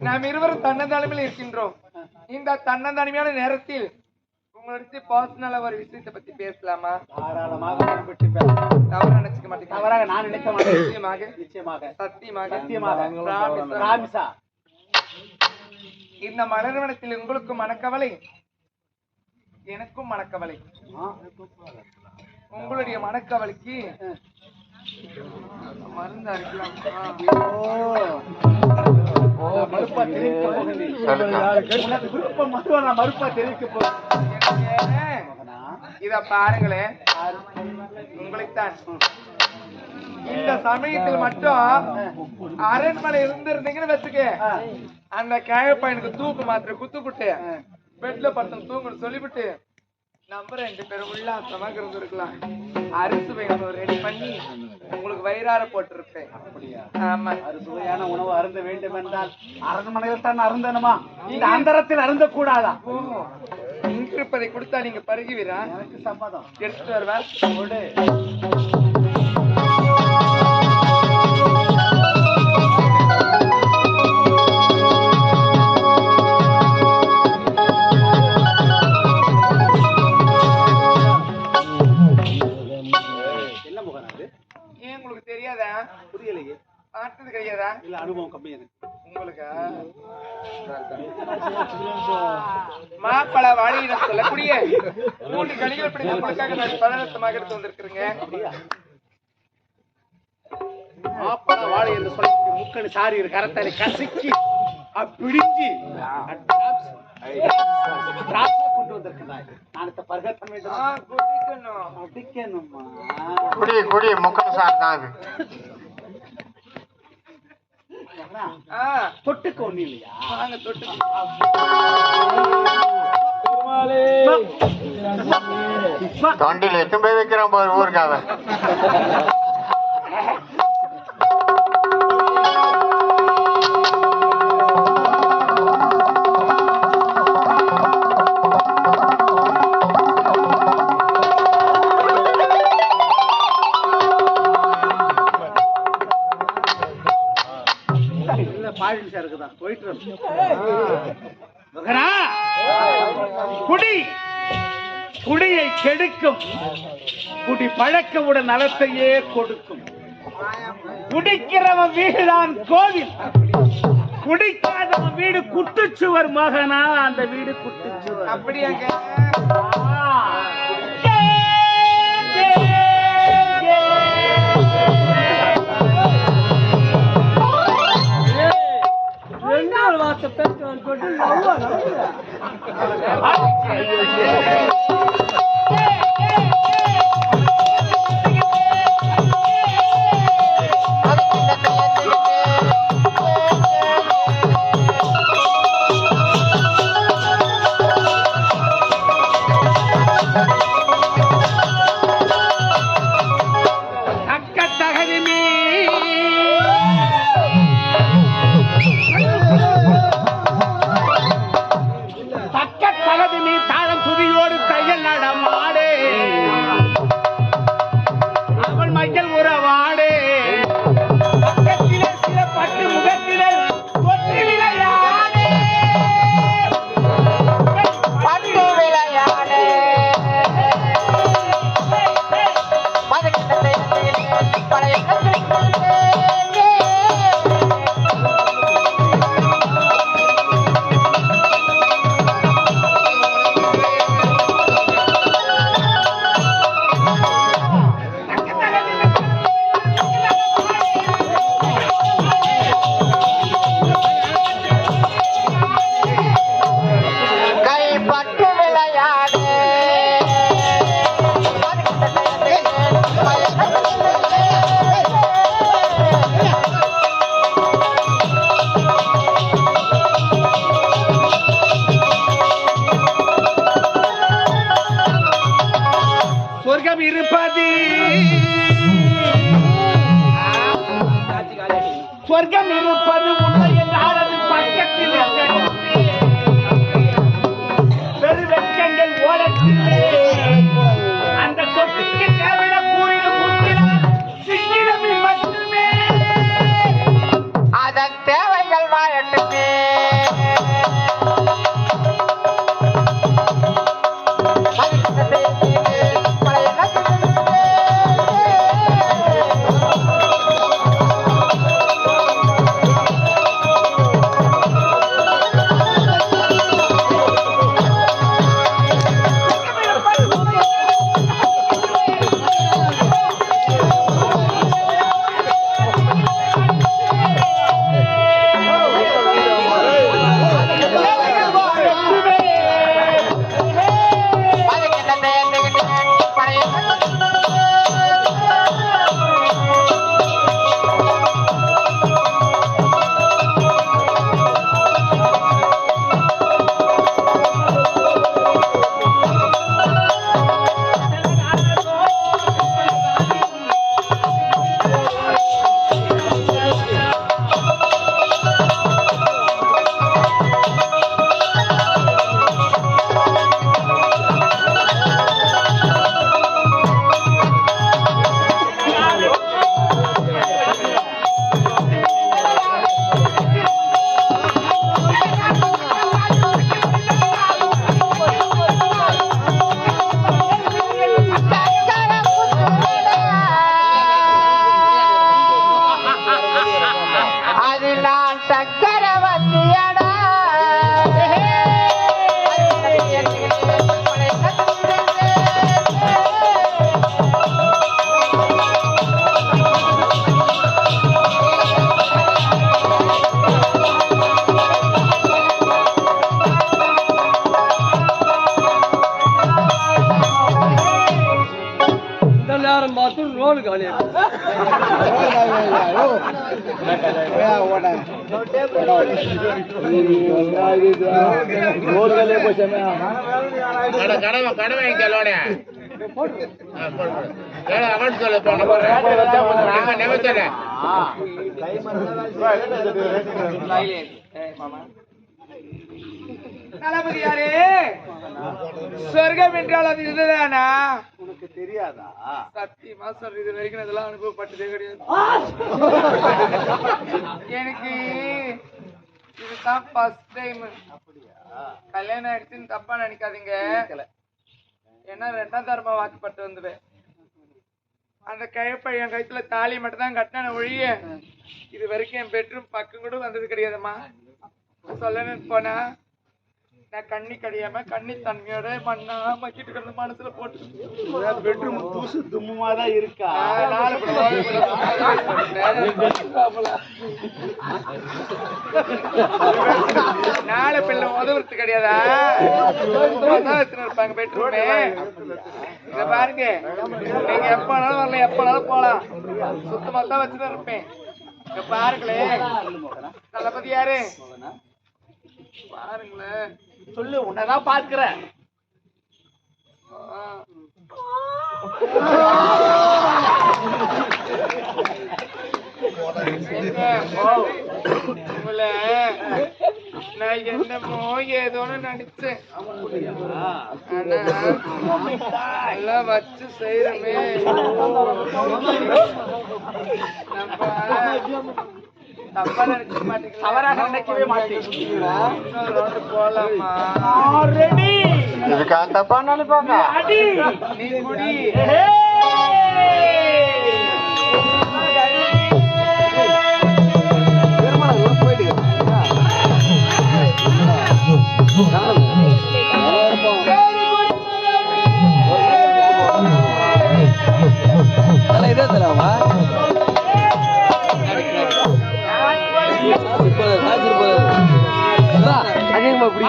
நாம் இருவரும் தன்னந்தனிமையில் இருக்கின்றோம். இந்த தன்னந்தனிமையான நேரத்தில் உங்களிடத்து பர்சனலா ஒரு விஷயத்தை பத்தி பேசலாமா? தவறு நினைச்சுக்க மாட்டேன். தவறாக நான் நினைக்க மாட்டேன். நிச்சயமாக சத்தியமாக பிராமிஸா. இந்த மலர்வனத்தில் உங்களுக்கும் மனக்கவலை, எனக்கும் மனக்கவலை. உங்களுடைய மனக்கவலைக்கு மருந்து அரைக்கலாம். இத பாருங்களேன், உங்களைத்தான். இந்த சமயத்தில் மட்டும் அரண்மனை இருந்திருந்தீங்கன்னு வச்சுக்க, அந்த கேழப்பா எனக்கு தூக்கு மாத்திரை குத்துப்பட்டு பெட்ல படுத்து தூங்குன்னு சொல்லிவிட்டு நம்ம 2 பேரும் உல்லாசமாக இருந்திருக்கலாம். அரிசி வேணும் ரெடி பண்ணி உங்களுக்கு வயிறார போட்டிருப்பேன். ஆமா, அறுசுவையான உணவு அருந்த வேண்டும் என்றால் அரண்மனையில் தான் அருந்தணுமா? இந்த அந்தரத்தில் அருந்த கூடாதா? இங்கிருப்பதை கொடுத்தா நீங்க பருகுவீரா? எனக்கு சம்மதம். எடுத்துட்டு வருவேன். உங்களுக்கு தெரியாதா? புரியலையே. பார்த்தது கிடையாதா? இல்ல, அனுபவம் கம்மி எனக்கு. உங்களுக்கு மாப்பழ வாழையிடம் சொல்லக்கூடிய 3 கனிகள் பிடித்த உங்களுக்காக நான் பலரசமாக எடுத்து வந்திருக்கிறேங்க. மாப்பழ வாழை என்று சொல்லக்கூடிய முக்கணி சாரி கரத்தாலே கசக்கி பிடிஞ்சி கொண்டு வந்திருக்கிறாய். நான் பருகத்தன் குடிக்கணுமா? குடி முக்கணி சாரி தான். தொட்டுக்கு ஒண்ணு இல்லையா? தொண்டில எட்டும் போய் வைக்கிறோம் பாரு ஊருக்காக. குடியை கெடுக்கும் குடி பழக்கவுடன் நலத்தையே கொடுக்கும். குடிக்கிறவன் வீடுதான் கோவில், குடிக்காதவன் வீடு குட்டுச்சுவர். மகனா, அந்த வீடு குட்டுச்சுவர். அப்படியாங்க? சொர்க்கம் இருப்பது உண்மை என்றால் அது பக்கத்தில் பெரு வெட்கங்கள் ஓடத்திலே அந்த சொத்துக்கு தேவையான கூறிடும் சிங்கிடமில் மட்டுமே அதன் தேவைகள் வாழட்டுமே. தளபதியாரே, சொர்க்கம் என்றால் அது இதுதானா? உனக்கு தெரியாதா? சத்தியமா சார், இது வரைக்கும் அதெல்லாம் அனுபவப்பட்டதே கிடையாது. எனக்கு இதுதான் ஃபர்ஸ்ட் டைம். கல்யாணம் ஆயிடுச்சுன்னு தப்பா நினைக்காதீங்க. ஏன்னா 2ஆம் தரமா வாக்குப்பட்டு வந்துவேன். அந்த கைப்பை என் கைத்துல தாலி மட்டும் தான் கட்டின ஒழிய இது வரைக்கும் என் பெட்ரூம் பக்கம் கூட வந்தது கிடையாதுமா. சொல்லணும்னு போனா நான் கண்ணி கடியாம கண்ணி தன்மையோட மண்ணா மக்கிட்டு கிடந்த மனசுல போட்டு பெட்ரூம் தூசு தும்முமா தான் இருக்கா? 4 பிள்ளை உதவுறது கிடையாதா? இருப்பாங்க பெட்ரூமே. இத பாருங்க, நீங்க எப்பனாலும் வரல, எப்பனாலும் போலாம். சுத்தமா தான் வச்சுதான் இருப்பேன். இங்க பாருங்களேன் தளபதியாரு, பாருங்களேன். சொல்லு, உன்னதான் பார்க்கிறேன். உங்களை நான் என்னமோ ஏதோன்னு நினைச்சேன். ஆனா வச்சு செய்யறமே தப்பா நினைக்க மாட்டீங்களா? தவறாக நினைக்கவே மாட்டேன். போலாமா? இதுக்காக தப்பா நினைப்பாங்க. நீ குடி.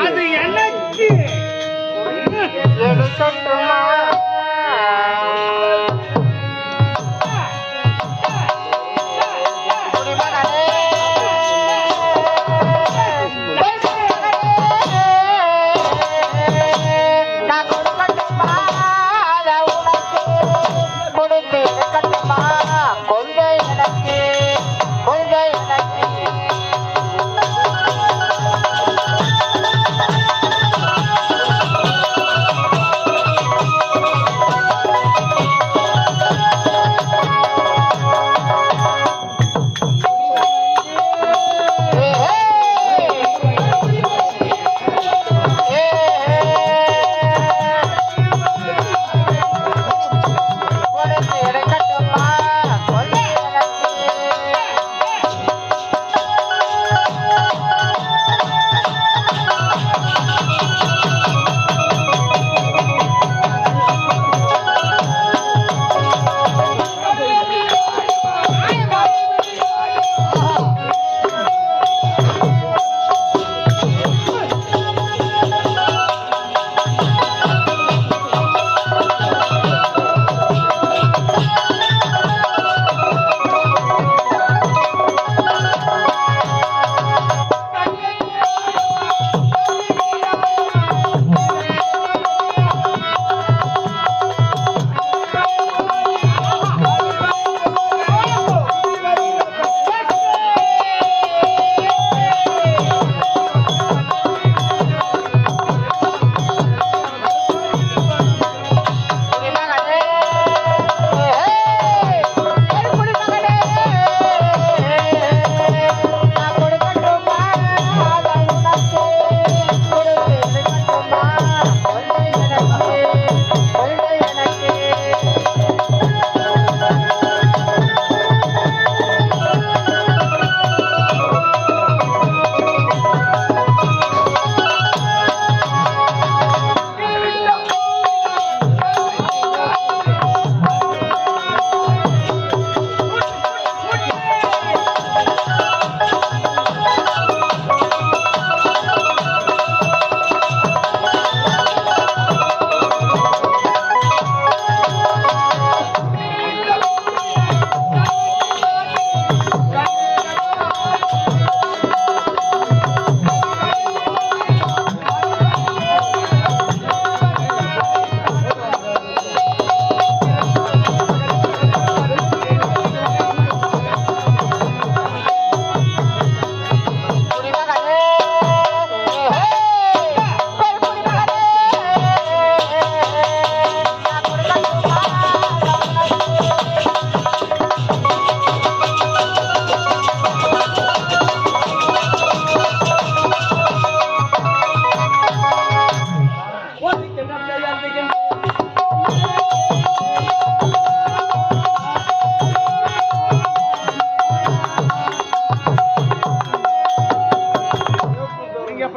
அது எனக்கு எடுக்கட்டுமா?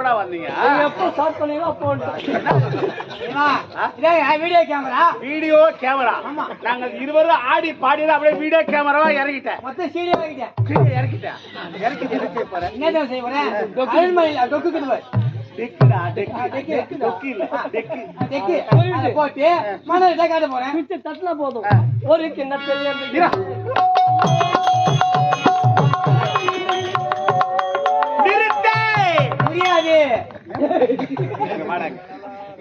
எப்படா வந்தீங்க? எப்போ ஸ்டார்ட் பண்ணீங்களோ அப்போ வீடியோ கேமரா வீடியோ கேமரா. நாங்க இருவரும் ஆடி பாடி அப்படியே வீடியோ கேமராவா இறக்கிட்டேன். மொத்தம் சீடியோ வாங்கிட்டேன். இறக்கிட்டேன். இறக்கிட்டு என்ன செய்ய போறேன்? என்ன செய்ய போறேன்? டொக்கு டெக்குடா, டெக்கு. டொக்கு இல்ல, டெக்கு. போட்டு மணல் காட்ட போறேன். தட்டுல போதும் ஒரு கிண்ணத்தை முடியாது.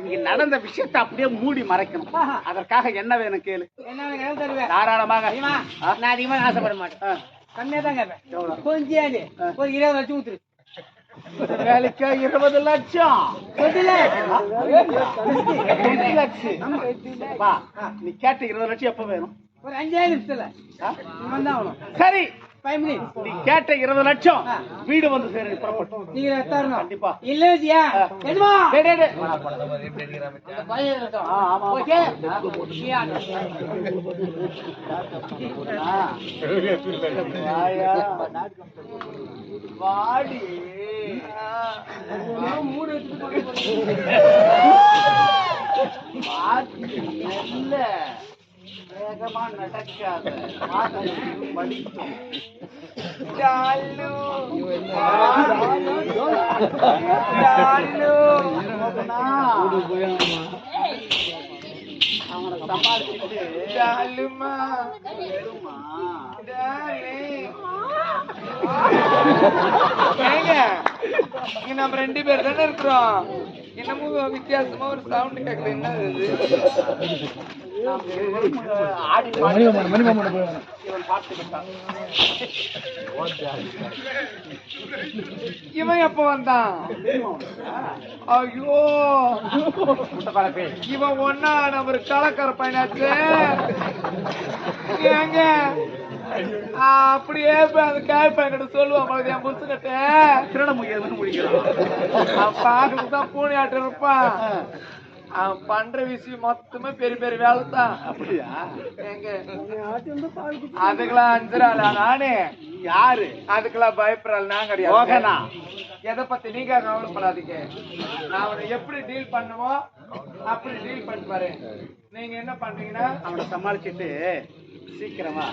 இங்க நடந்த விஷயத்தை அப்படியே மூடி மறைக்கணும். அதற்காக என்ன வேணும் கேளு. என்ன வேணும் தருவேன். தாராளமாக. நான் அதிகமா ஆசைப்பட மாட்டேன். கம்மியா தான் கேட்பேன். கொஞ்சம் ஒரு 20 லட்சம் ஊத்துரு. வேலைக்கு 20 லட்சம். 20 லட்சம். வா, நீ கேட்ட 20 லட்சம் எப்ப வேணும்? ஒரு 5 நிமிஷத்துல வந்தாகணும். சரி, 5 minutes. நீ கேட்ட 20 லட்சம் வீடு வந்து சேரு. புறப்பட்டு நீங்க தரணும். கண்டிப்பா. இல்லையா எதுமா டேய் டேய் டேய். ஆமா ஓகே. வாடி. மூணு இல்ல வேகமா நடக்காத. படிக்கும். அவனை சமாளிச்சுட்டு இங்க நம்ம 2 பேர் தானே இருக்கிறோம். என்னமோ வித்தியாசமா ஒரு சவுண்ட் கேக்குது. என்ன இது? ஆடி இவன் எப்ப வந்தான்? ஐயோ, இவன் ஒன்னா நம்ம கலக்கர பையனாச்சு. ஏங்க அப்படியே அந்த காய் பையன்கிட்ட சொல்லுவான். என் புதுசுகிட்ட திருட முடிக்கலாம். அவன் பாக்குறதுதான் பூனை ஆட்டு இருப்பான். அவன் பண்ற விஷயம் மொத்தமே பெரிய பெரிய வேலை தான். அப்படியா? எங்க அதுக்கெல்லாம் அஞ்சுறாள் நானே. யாரு அதுக்கெல்லாம் பயப்படுறாள் நான் கிடையாது. ஓகேண்ணா, எதை பத்தி நீங்க கவலைப்படாதீங்க. நான் அவனை எப்படி டீல் பண்ணுமோ அப்படி டீல் பண்ணி பாரு. நீங்க என்ன பண்றீங்கன்னா அவனை சமாளிச்சுட்டு சீக்கிரமா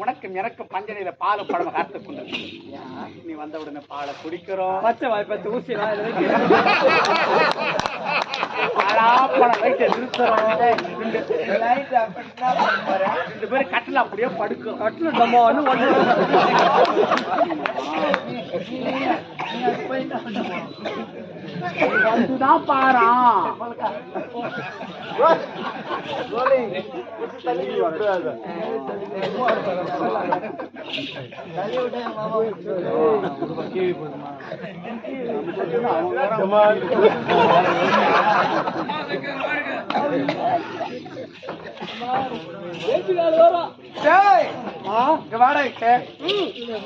உனக்கு எனக்கு பஞ்சனையில பால் பழம காத்து கொண்டு நீ வந்த உடனே பாலை குடிக்கிறோம். பச்சை வாய்ப்பத்து ஊசி ரெண்டு பேரும் கட்டில அப்படியே படுக்கும். கட்டில டம்மான்னு வந்துதான் பாரான்.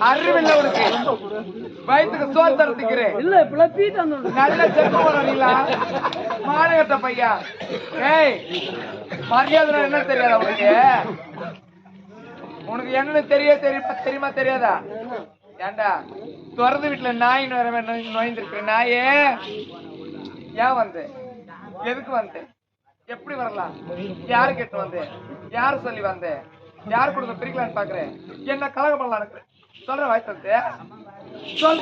அறிவில்லை உனக்கு. வயிற்றுக்கு சோறு தரத்துக்கிறேன். இல்ல இப்ப நல்ல செப்ப வரீங்களா மாநகரத்த பையா? ஏய், மரியாதை என்ன தெரியாதா உனக்கு? உனக்கு என்னன்னு தெரியுமா தெரியாதா? ஏண்டா திறந்து வீட்டுல நாய் நோய்ந்திருக்கிற நாயே, ஏன் வந்த? எதுக்கு வந்த? எப்படி வரலாம்? யாரு கேட்டு வந்த? யாரு சொல்லி வந்த? யாரு கொடுத்த பிரிக்கலான்னு பாக்குறேன். என்ன கலகம் பண்ணலாம் எனக்கு சொல்ற வாய்ப்பு சொல்ல.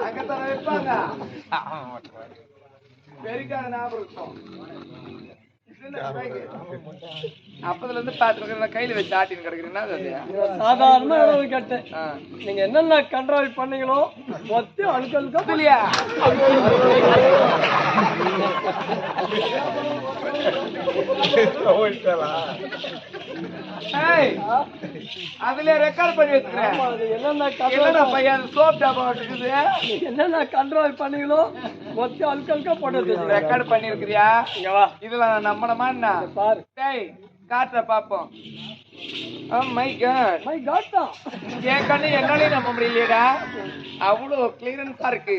அங்கத்தான் வைப்பாங்க. பெரிக்காத ஞாபகம் இருக்கும். அப்பதுல இருந்து பாத்துருக்க கையில வச்சு ஆட்டின்னு கிடக்குறீங்கன்னா சாதாரண இடம் கேட்டேன். நீங்க என்னென்ன கண்ட்ரோல் பண்ணீங்களோ மொத்தம் அழுக்க இல்லையா? அதுல ரெக்கார்ட் பண்ணி வச்சுக்கிறேன். என்னென்ன பையன் சோப் டாபா இருக்குது. என்னென்ன கண்ட்ரோல் பண்ணீங்களோ மொத்தம் அழுக்க போட்டு ரெக்கார்ட் பண்ணிருக்கிறியா? இதுல நம்மடமா என்ன பாரு. காட்டுற பாப்போம். Oh my god. My God தான். என் கண்ணு என்னாலையும் நம்ப முடியலையேடா. அவ்வளோ கிளியரன்ஸா இருக்கு.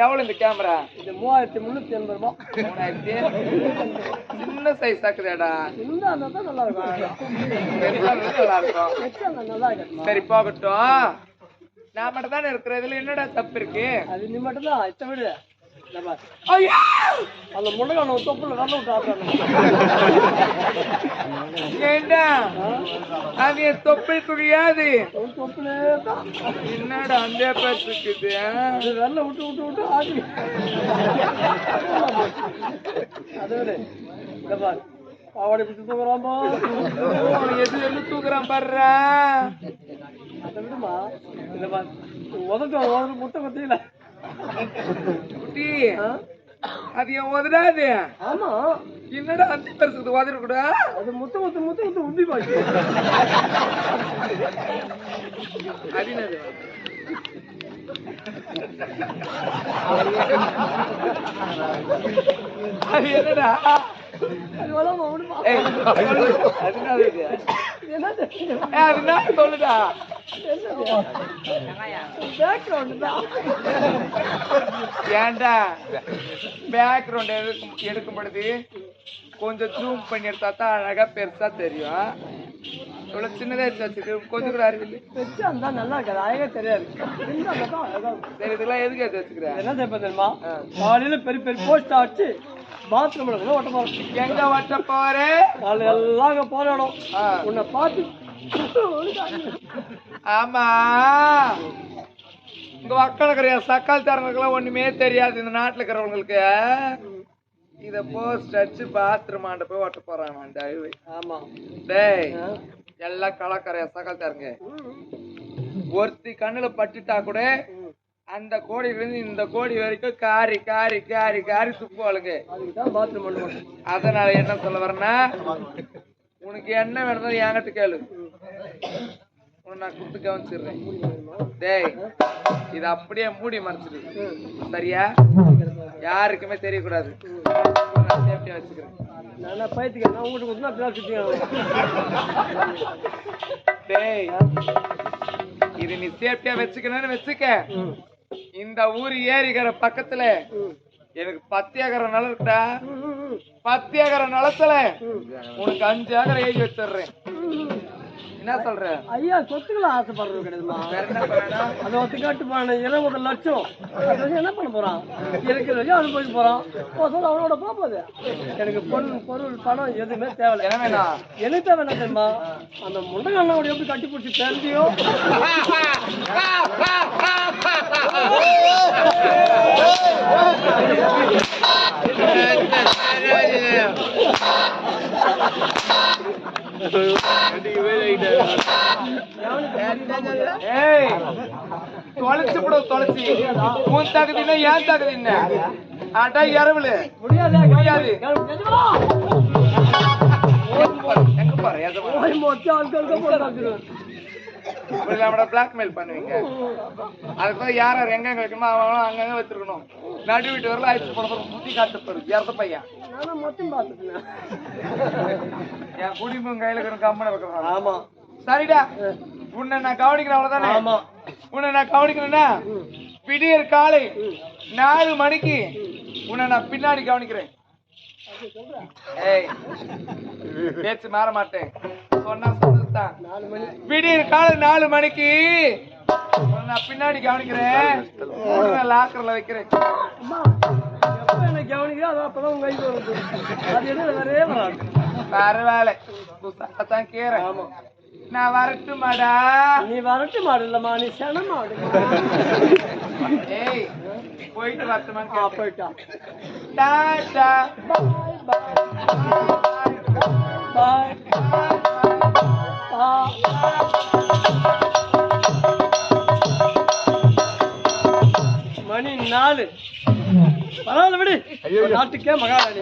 எவ்வளவு இந்த கேமரா? இது 3380 ரூபாய். 3000. சின்ன சைஸ் ஆக்குதேடா. இந்த அந்த தான் நல்லா இருக்கும். நல்லா இருக்கும். எக்ஸ்ட்ரா நல்லா இருக்கு. சரி போகட்டும். நான் மட்டும் தானே இருக்கிற இதுல என்னடா தப்பு இருக்கு? அது நீ மட்டும் தான் இத்த விடு. ஐயா அந்த முள்ளகான தொப்புல வரல விட்டு ஏண்டா அது என் தொப்பை குடியாது. தொப்புலே தான் என்னடா அந்த பேர் இருக்குது? அது வரல விட்டு விட்டு விட்டு ஆடி அது விடு. இந்த பாரு பாவாடை பிடிச்சி தூக்குறாம்போ. எது எது தூக்குறான் பாடுறா. அதை விடுமா. இந்த பாரு உதட்டு முட்டை பத்தியில குட்டி அது என் உதடாது. ஆமா என்னடா அந்த பெருசுக்கு உதற கூட அது முத்த முத்த முத்த முத்த உப்பி பாய்க்கு. அது என்னது? அது என்னடா? அது வளமா விடுமா. அது என்ன சொல்லுடா? பேக்ரவுண்ட் தான். ஏன்டா பேக்ரவுண்ட் எடுக்கும் பொழுது கொஞ்சம் ஜூம் பண்ணி எடுத்தா தான் அழகா பெருசா தெரியும். இவ்வளவு சின்னதா எடுத்து வச்சுட்டு கொஞ்சம் கூட அறிவில்லை. வச்சு அந்த நல்லா இருக்காது, அழகா தெரியாது. சரி இதெல்லாம் எதுக்கு எடுத்து வச்சுக்கிறேன்? என்ன செய்ய தெரியுமா? காலையில பெரிய பெரிய போஸ்ட் ஆச்சு பாத்ரூம்ல ஓட்ட போறோம். எங்க ஓட்ட போறேன்? காலையில எல்லாம் அங்க போற இடம் உன்னை பார்த்து. ஆமா இங்க மக்களுக்கு சக்கால் தரங்களுக்கெல்லாம் ஒண்ணுமே தெரியாது இந்த நாட்டுல இருக்கிறவங்களுக்கு. இத போஸ்ட் அடிச்சு பாத்ரூம் ஆண்ட போய் ஓட்ட போறாங்க. ஆமா டேய் எல்லாம் கலக்கறையா சக்கால் தரங்க. ஒருத்தி கண்ணுல பட்டுட்டா கூட அந்த கோடியில இருந்து இந்த கோடி வரைக்கும் காரி காரி காரி காரி துப்புவாளுங்க. அதுக்குதான் பாத்ரூம் பண்ணுவாங்க. அதனால என்ன சொல்ல வரேன்னா உனக்கு என்ன வேணும் என்கிட்ட கேளு, நான் குடுத்து கவனிச்சிடுறேன். டேய் இது அப்படியே மூடி மறைச்சிடு சரியா? யாருக்குமே தெரியக்கூடாது. நான் சேஃப்டியா வச்சுக்கிறேன். நானா பைத்துக்க நான் உங்ககிட்ட கொடுத்தா அப்படியே சுத்திங்க. டேய் இது நீ சேஃப்டியா வச்சுக்கணும்னு வச்சுக்க. இந்த ஊர் ஏரிக்கிற பக்கத்துல எனக்கு 10 ஏக்கர் நிலம் இருக்கா. 10 ஏக்கர் நிலத்துல உனக்கு 5 ஏக்கர் எழுதி வச்சிடுறேன். என்ன சொல்ற? ஐயா சொத்துக்களை ஆசைப்படுறது கிடையாதுமா. அதை ஒத்துக்காட்டு போன 20 லட்சம் என்ன பண்ண போறான்? இருக்கிறதையும் அனுபவிக்க போறான். அவனோட போகுது. எனக்கு பொருள் பணம் எதுவுமே தேவையில்லை. என்ன வேணாம்? எனக்கு தேவை என்ன தெரியுமா? அந்த முண்டகண்ணோட எப்படி கட்டி பிடிச்சி தெரிஞ்சியோ தொலைச்சு உன் தகுதினா ஏன் தகுதி என்ன? ஆட்டா இரவுல முடியாது. எங்க பாரு பிளாக்மெயில் பண்ணுவீங்க. அதுக்கு யார் யார் எங்க வைக்கணுமோ அவங்க அங்கங்க வச்சிருக்கணும். நடு வீட்டு வரல ஆயிடுச்சு போன முத்தி காட்டுப்பாரு இறந்த பையன். என் குடிமும் கையில இருக்கிற கம்மனை வைக்கிறான். ஆமா சரிடா உன்னை நான் கவனிக்கிறேன் அவ்வளவுதானே? ஆமா உன்னை நான் கவனிக்கிறேன்னா விடியற் காலை 4 மணிக்கு உன்னை நான் பின்னாடி கவனிக்கிறேன். ஏய் பேச்சு மாற மாட்டேன். சொன்னா சொன்னதுதான். விடியற் காலை 4 மணிக்கு நான் பின்னாடி கவனிக்கிறேன். லாக்கர்ல வைக்கிறேன். கவனிக்கிறேன் அது அப்பதான் உங்க கைக்கு வருது. அது எதுவும் வரவே வராது. பரவாயில்ல புத்தகத்தான் கேறேன். ஆமா நான் வரட்டுமாடா? நீ வரட்டு மாடு இல்லம்மா, நீ சென மாடு. ஏய் போயிட்டு வரட்டுமா? போயிட்டா டாடா பாய். மணி 4 பரவாயில்ல விடு. நாட்டுக்கே மகாராணி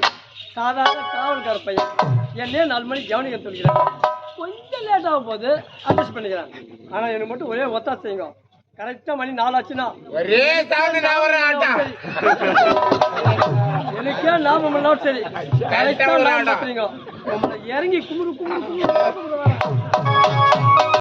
சாதாரண காவல்கார பையன் என்னையே 4 மணிக்கு கவனிக்க சொல்லிக்கிறேன். கொஞ்சம் லேட் ஆக போகுது அட்ஜஸ்ட் பண்ணிக்கிறேன். ஆனா எனக்கு மட்டும் ஒரே ஒத்தாசை செய்யுங்க. கரெக்டா மணி 4 ஆச்சுன்னா எனக்கே ஞாபகம் சரி கரெக்டா இறங்கி கும்பிடு கும்பிடு கும்பிடு